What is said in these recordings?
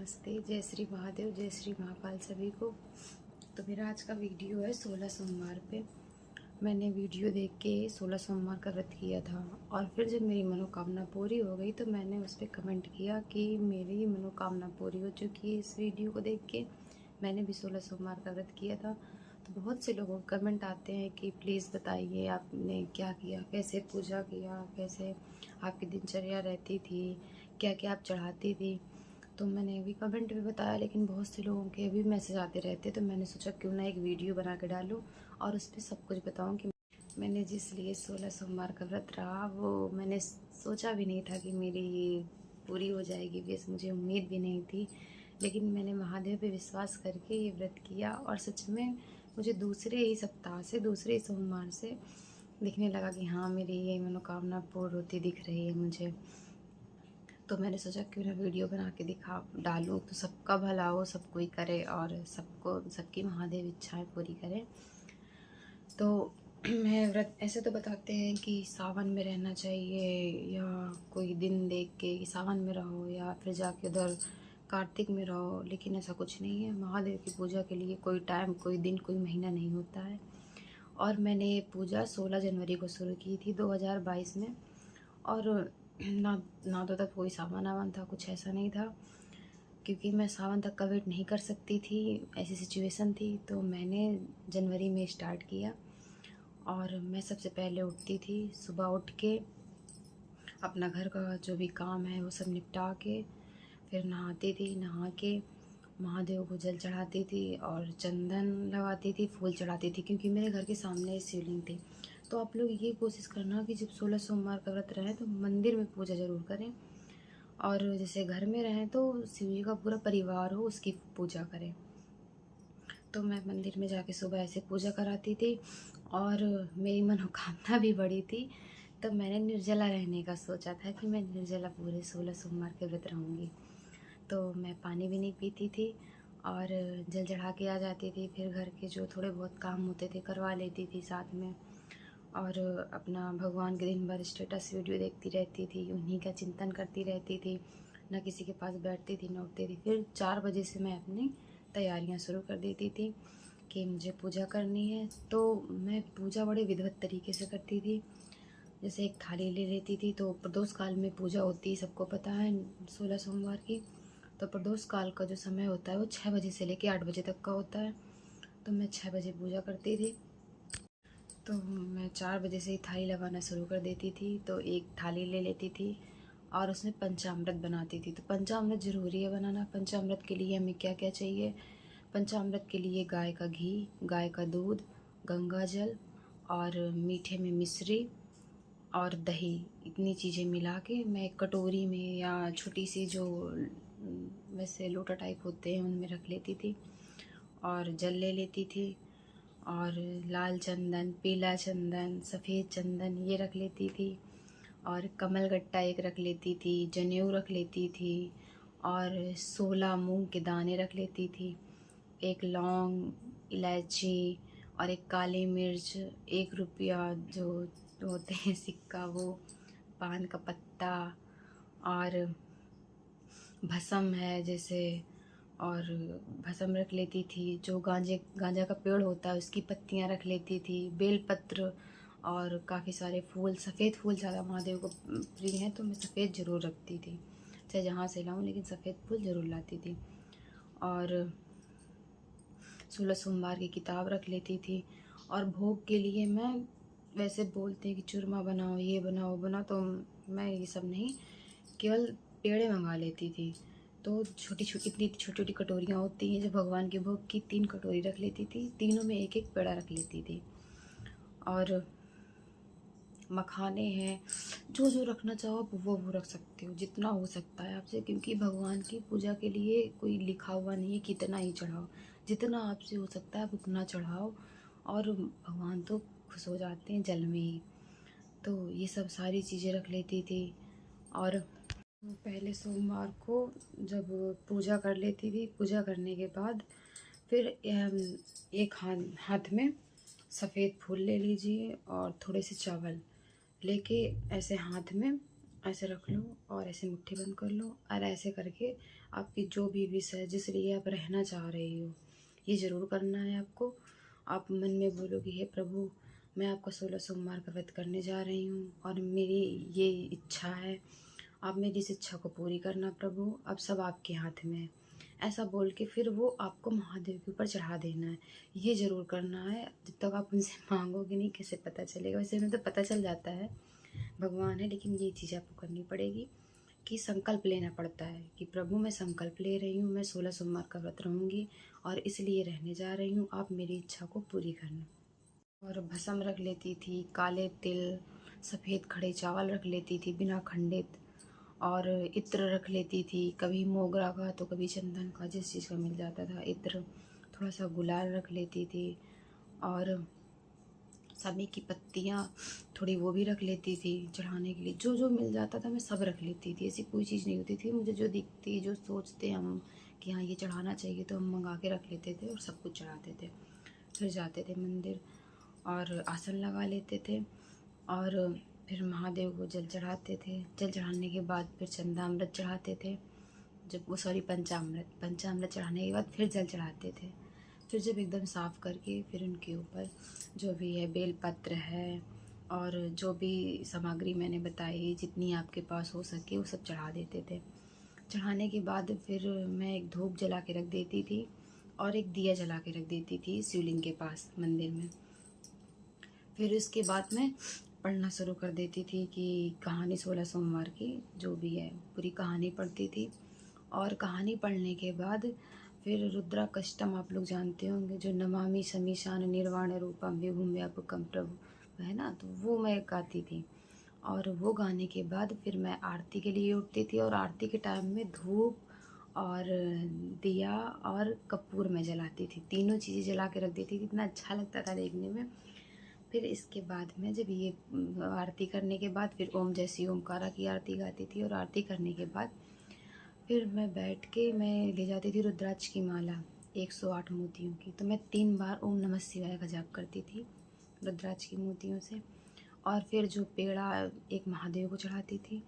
नमस्ते, जय श्री महादेव, जय श्री महाकाल सभी को। तो मेरा आज का वीडियो है 16 सोमवार पे। मैंने वीडियो देख के 16 सोमवार का व्रत किया था और फिर जब मेरी मनोकामना पूरी हो गई तो मैंने उस पर कमेंट किया कि मेरी मनोकामना पूरी हो चुकी है। इस वीडियो को देख के मैंने भी 16 सोमवार का व्रत किया था। तो बहुत से लोगों के कमेंट आते हैं कि प्लीज़ बताइए आपने क्या किया, कैसे पूजा किया, कैसे आपकी दिनचर्या रहती थी, क्या क्या आप चढ़ाती थी। तो मैंने अभी कमेंट भी बताया, लेकिन बहुत से लोगों के अभी मैसेज आते रहते, तो मैंने सोचा क्यों ना एक वीडियो बना के डालूं और उस पर सब कुछ बताऊं कि मैंने जिस लिए 16 सोमवार का व्रत रहा वो मैंने सोचा भी नहीं था कि मेरी ये पूरी हो जाएगी। वैसे मुझे उम्मीद भी नहीं थी, लेकिन मैंने महादेव पे विश्वास करके ये व्रत किया और सच में मुझे दूसरे ही सप्ताह से, दूसरे ही सोमवार से दिखने लगा कि हाँ, मेरी ये मनोकामना पूर्ण होती दिख रही है मुझे। तो मैंने सोचा क्यों ना वीडियो बना के डालूँ तो सबका भला हो, सब कोई करे और सबकी महादेव इच्छाएं पूरी करे। तो मैं व्रत ऐसे तो बताते हैं कि सावन में रहना चाहिए या कोई दिन देख के कि सावन में रहो या फिर जाके उधर कार्तिक में रहो, लेकिन ऐसा कुछ नहीं है। महादेव की पूजा के लिए कोई टाइम, कोई दिन, कोई महीना नहीं होता है। और मैंने ये पूजा 16 जनवरी को शुरू की थी 2022 में। और ना तो तब कोई सावन आवन था, कुछ ऐसा नहीं था, क्योंकि मैं सावन तक का वेट नहीं कर सकती थी, ऐसी सिचुएशन थी। तो मैंने जनवरी में स्टार्ट किया और मैं सबसे पहले उठती थी, सुबह उठ के अपना घर का जो भी काम है वो सब निपटा के फिर नहाती थी। नहा के महादेव को जल चढ़ाती थी और चंदन लगाती थी, फूल चढ़ाती थी, क्योंकि मेरे घर के सामने शिवलिंग थी। तो आप लोग ये कोशिश करना कि जब 16 सोमवार का व्रत रहें तो मंदिर में पूजा ज़रूर करें, और जैसे घर में रहें तो शिव जी का पूरा परिवार हो उसकी पूजा करें। तो मैं मंदिर में जाके सुबह ऐसे पूजा कराती थी और मेरी मनोकामना भी बड़ी थी। तो मैंने निर्जला रहने का सोचा था कि मैं निर्जला पूरे 16 सोमवार के व्रत रहूँगी। तो मैं पानी भी नहीं पीती थी और जल चढ़ा के आ जाती थी। फिर घर के जो थोड़े बहुत काम होते थे करवा लेती थी साथ में, और अपना भगवान के दिन भर स्टेटस वीडियो देखती रहती थी, उन्हीं का चिंतन करती रहती थी, ना किसी के पास बैठती थी ना उठती थी। फिर 4 बजे से मैं अपनी तैयारियां शुरू कर देती थी कि मुझे पूजा करनी है। तो मैं पूजा बड़े विधिवत तरीके से करती थी। जैसे एक थाली ले लेती थी, तो प्रदोष काल में पूजा होती है, सबको पता है 16 सोमवार की। तो प्रदोष काल का जो समय होता है वो 6 बजे से लेकर 8 बजे तक का होता है। तो मैं 6 बजे पूजा करती थी। तो मैं 4 बजे से ही थाली लगाना शुरू कर देती थी। तो एक थाली ले लेती थी और उसमें पंचामृत बनाती थी। तो पंचामृत ज़रूरी है बनाना। पंचामृत के लिए हमें क्या क्या चाहिए? पंचामृत के लिए गाय का घी, गाय का दूध, गंगा जल और मीठे में मिश्री और दही, इतनी चीज़ें मिला के मैं एक कटोरी में या छोटी सी जो वैसे लोटा टाइप होते हैं उनमें रख लेती थी और जल ले लेती थी और लाल चंदन, पीला चंदन, सफ़ेद चंदन ये रख लेती थी और कमल गट्टा एक रख लेती थी, जनेऊ रख लेती थी और 16 मूंग के दाने रख लेती थी, एक लौंग, इलायची और एक काली मिर्च, 1 रुपया जो होते हैं सिक्का वो, पान का पत्ता और भस्म है जैसे, और भस्म रख लेती थी। जो गांजा का पेड़ होता है उसकी पत्तियां रख लेती थी, बेलपत्र और काफ़ी सारे फूल। सफ़ेद फूल ज़्यादा महादेव को प्रिय हैं, तो मैं सफ़ेद ज़रूर रखती थी, चाहे जहाँ से लाऊं, लेकिन सफ़ेद फूल ज़रूर लाती थी। और 16 सोमवार की किताब रख लेती थी। और भोग के लिए मैं, वैसे बोलते हैं कि चूरमा बनाओ, ये बनाओ, वो बनाओ, तो मैं ये सब नहीं, केवल पेड़े मंगा लेती थी। तो छोटी छोटी, इतनी छोटी छोटी कटोरियाँ होती हैं जो भगवान के भोग की, 3 कटोरी रख लेती थी, तीनों में एक एक पेड़ा रख लेती थी। और मखाने हैं, जो जो रखना चाहो आप वो रख सकते हो, जितना हो सकता है आपसे, क्योंकि भगवान की पूजा के लिए कोई लिखा हुआ नहीं है कितना ही चढ़ाओ। जितना आपसे हो सकता है आप उतना चढ़ाओ और भगवान तो खुश हो जाते हैं जल में ही। तो ये सब सारी चीज़ें रख लेती थी। और पहले सोमवार को जब पूजा कर लेती थी, पूजा करने के बाद फिर एक हाथ में सफ़ेद फूल ले लीजिए और थोड़े से चावल लेके ऐसे हाथ में ऐसे रख लो और ऐसे मुट्ठी बंद कर लो और ऐसे करके आपकी जो भी विश है, जिस लिए आप रहना चाह रही हो, ये ज़रूर करना है आपको। आप मन में बोलोगे, हे प्रभु, मैं आपका 16 सोमवार का व्रत करने जा रही हूँ और मेरी ये इच्छा है, आप मेरी इस इच्छा को पूरी करना प्रभु, अब सब आपके हाथ में है। ऐसा बोल के फिर वो आपको महादेव के ऊपर चढ़ा देना है। ये ज़रूर करना है। जब तक आप उनसे मांगोगे नहीं, कैसे पता चलेगा? वैसे हमें तो पता चल जाता है, भगवान है, लेकिन ये चीज़ आपको करनी पड़ेगी कि संकल्प लेना पड़ता है कि प्रभु मैं संकल्प ले रही हूँ, मैं 16 सोमवार का व्रत रहूँगी और इसलिए रहने जा रही हूँ, आप मेरी इच्छा को पूरी करना। और भस्म रख लेती थी, काले तिल, सफ़ेद खड़े चावल रख लेती थी बिना खंडित, और इत्र रख लेती थी, कभी मोगरा का तो कभी चंदन का, जिस चीज़ का मिल जाता था इत्र। थोड़ा सा गुलाल रख लेती थी और समी की पत्तियाँ थोड़ी वो भी रख लेती थी चढ़ाने के लिए। जो जो मिल जाता था मैं सब रख लेती थी, ऐसी कोई चीज़ नहीं होती थी। मुझे जो दिखती, जो सोचते हम कि हाँ ये चढ़ाना चाहिए, तो हम मंगा के रख लेते थे और सब कुछ चढ़ाते थे। फिर जाते थे मंदिर और आसन लगा लेते थे और फिर महादेव को जल चढ़ाते थे। जल चढ़ाने के बाद फिर चंदामृत चढ़ाते थे, जब वो सॉरी पंचामृत चढ़ाने के बाद फिर जल चढ़ाते थे। फिर जब एकदम साफ़ करके फिर उनके ऊपर जो भी है बेलपत्र है और जो भी सामग्री मैंने बताई, जितनी आपके पास हो सके वो सब चढ़ा देते थे। चढ़ाने के बाद फिर मैं एक धूप जला के रख देती थी और एक दिया जला के रख देती थी शिवलिंग के पास मंदिर में। फिर उसके बाद मैं पढ़ना शुरू कर देती थी कि कहानी 16 सोमवार की जो भी है पूरी कहानी पढ़ती थी। और कहानी पढ़ने के बाद फिर रुद्राकष्टम आप लोग जानते होंगे, जो नमामि समीशान निर्वाण रूपम विभुम व्यापकम प्रभु है ना, तो वो मैं गाती थी। और वो गाने के बाद फिर मैं आरती के लिए उठती थी और आरती के टाइम में धूप और दिया और कपूर मैं जलाती थी, तीनों चीज़ें जला के रख देती थी। इतना अच्छा लगता था देखने में। फिर इसके बाद में जब ये आरती करने के बाद फिर ओम जैसी ओमकारा की आरती गाती थी और आरती करने के बाद फिर मैं बैठ के मैं ले जाती थी रुद्राक्ष की माला 108 मोतियों की। तो मैं 3 बार ओम नमः शिवाय का जाप करती थी रुद्राक्ष की मोतियों से। और फिर जो पेड़ा एक महादेव को चढ़ाती थी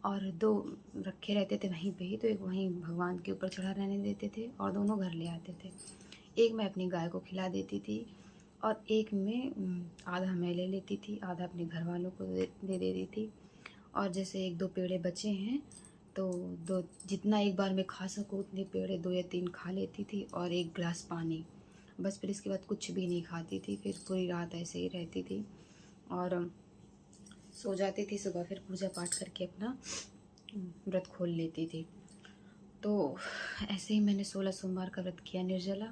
और 2 रखे रहते थे वहीं पे ही, तो एक वहीं भगवान के ऊपर चढ़ा रहने देते थे और दोनों घर ले आते थे। एक मैं अपनी गाय को खिला देती थी और एक में आधा मैं ले लेती थी, आधा अपने घर वालों को दे देती थी। और जैसे 1-2 पेड़े बचे हैं तो 2 जितना एक बार में खा सकूँ उतने पेड़े 2 या 3 खा लेती थी और 1 गिलास पानी, बस। फिर इसके बाद कुछ भी नहीं खाती थी। फिर पूरी रात ऐसे ही रहती थी और सो जाती थी। सुबह फिर पूजा पाठ करके अपना व्रत खोल लेती थी। तो ऐसे ही मैंने 16 सोमवार का व्रत किया निर्जला।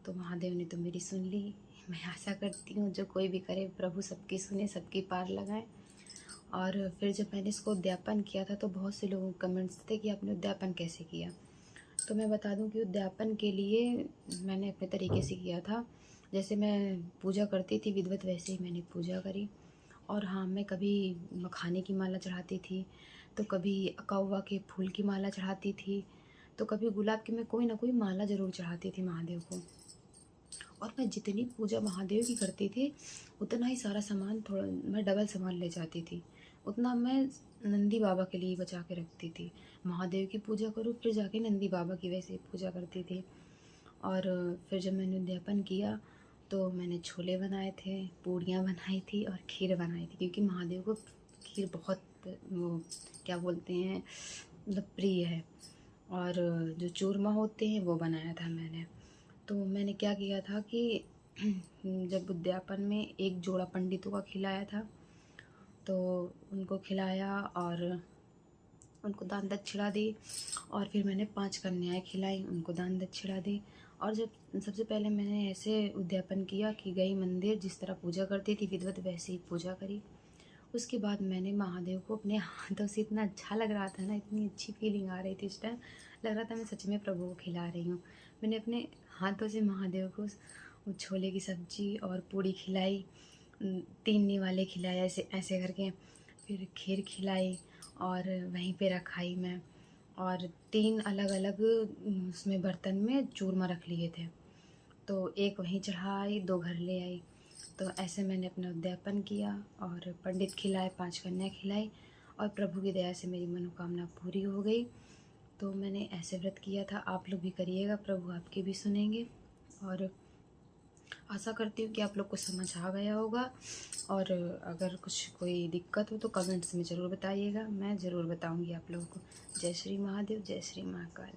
तो महादेव ने तो मेरी सुन ली। मैं आशा करती हूँ जो कोई भी करे प्रभु सबकी सुने, सबकी पार लगाए। और फिर जब मैंने इसको उद्यापन किया था तो बहुत से लोगों के कमेंट्स थे कि आपने उद्यापन कैसे किया। तो मैं बता दूं कि उद्यापन के लिए मैंने अपने तरीके से किया था। जैसे मैं पूजा करती थी विधिवत, वैसे ही मैंने पूजा करी। और हाँ, मैं कभी मखाने की माला चढ़ाती थी, तो कभी कौवा के फूल की माला चढ़ाती थी, तो कभी गुलाब की। मैं कोई ना कोई माला ज़रूर चढ़ाती थी महादेव को। और मैं जितनी पूजा महादेव की करती थी उतना ही सारा सामान, थोड़ा मैं डबल सामान ले जाती थी। उतना मैं नंदी बाबा के लिए बचा के रखती थी। महादेव की पूजा करूँ फिर जाके नंदी बाबा की वैसे ही पूजा करती थी। और फिर जब मैंने उद्यापन किया तो मैंने छोले बनाए थे, पूड़ियाँ बनाई थी और खीर बनाई थी, क्योंकि महादेव को खीर बहुत वो क्या बोलते हैं मतलब प्रिय है। और जो चूरमा होते हैं वो बनाया था मैंने। तो मैंने क्या किया था कि जब उद्यापन में एक जोड़ा पंडितों का खिलाया था, तो उनको खिलाया और उनको दान दक्षिणा दी। और फिर मैंने 5 कन्याएं खिलाई, उनको दान दक्षिणा दी। और जब सबसे पहले मैंने ऐसे उद्यापन किया कि गई मंदिर, जिस तरह पूजा करती थी विधिवत वैसे ही पूजा करी। उसके बाद मैंने महादेव को अपने हाथों से, इतना अच्छा लग रहा था ना, इतनी अच्छी फीलिंग आ रही थी इस टाइम, लग रहा था मैं सच में प्रभु को खिला रही हूँ। मैंने अपने हाथों से महादेव को वो छोले की सब्ज़ी और पूड़ी खिलाई, 3 निवाले खिलाए ऐसे ऐसे करके। फिर खीर खिलाई और वहीं पे रखाई मैं। और 3 अलग अलग उसमें बर्तन में चूरमा रख लिए थे, तो एक वहीं चढ़ाई, 2 घर ले आई। तो ऐसे मैंने अपना उद्यापन किया और पंडित खिलाए, 5 कन्या खिलाई और प्रभु की दया से मेरी मनोकामना पूरी हो गई। तो मैंने ऐसे व्रत किया था, आप लोग भी करिएगा, प्रभु आपके भी सुनेंगे। और आशा करती हूँ कि आप लोग को समझ आ गया होगा। और अगर कुछ कोई दिक्कत हो तो कमेंट्स में ज़रूर बताइएगा, मैं ज़रूर बताऊँगी आप लोगों को। जय श्री महादेव, जय श्री महाकाल।